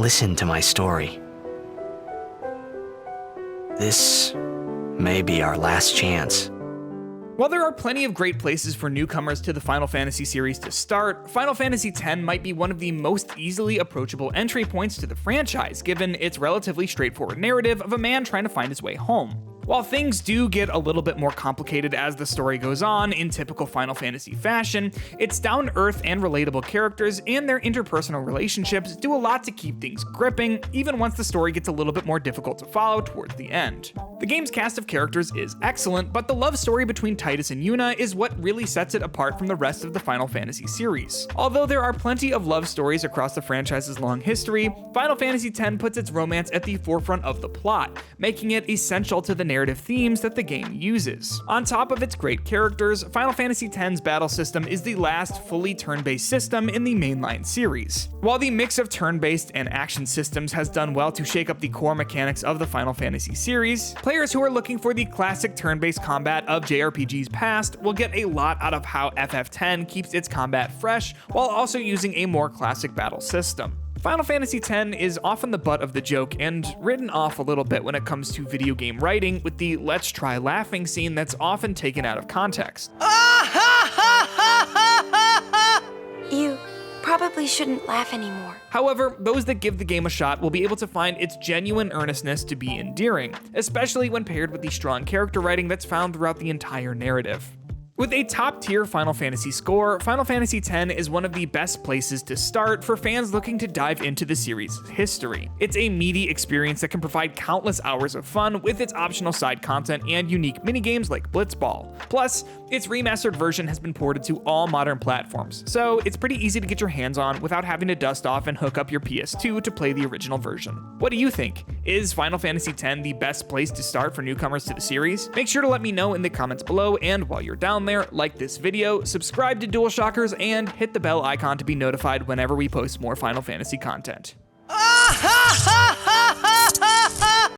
listen to my story. This may be our last chance. While there are plenty of great places for newcomers to the Final Fantasy series to start, Final Fantasy X might be one of the most easily approachable entry points to the franchise, given its relatively straightforward narrative of a man trying to find his way home. While things do get a little bit more complicated as the story goes on in typical Final Fantasy fashion, its down-to-earth and relatable characters and their interpersonal relationships do a lot to keep things gripping, even once the story gets a little bit more difficult to follow towards the end. The game's cast of characters is excellent, but the love story between Titus and Yuna is what really sets it apart from the rest of the Final Fantasy series. Although there are plenty of love stories across the franchise's long history, Final Fantasy X puts its romance at the forefront of the plot, making it essential to the narrative themes that the game uses. On top of its great characters, Final Fantasy X's battle system is the last fully turn-based system in the mainline series. While the mix of turn-based and action systems has done well to shake up the core mechanics of the Final Fantasy series, players who are looking for the classic turn-based combat of JRPGs past will get a lot out of how FF10 keeps its combat fresh while also using a more classic battle system. Final Fantasy X is often the butt of the joke and written off a little bit when it comes to video game writing, with the "let's try laughing" scene that's often taken out of context. You probably shouldn't laugh anymore. However, those that give the game a shot will be able to find its genuine earnestness to be endearing, especially when paired with the strong character writing that's found throughout the entire narrative. With a top-tier Final Fantasy score, Final Fantasy X is one of the best places to start for fans looking to dive into the series' history. It's a meaty experience that can provide countless hours of fun with its optional side content and unique minigames like Blitzball. Plus, its remastered version has been ported to all modern platforms, so it's pretty easy to get your hands on without having to dust off and hook up your PS2 to play the original version. What do you think? Is Final Fantasy X the best place to start for newcomers to the series? Make sure to let me know in the comments below, and while you're down there, like this video, subscribe to DualShockers, and hit the bell icon to be notified whenever we post more Final Fantasy content.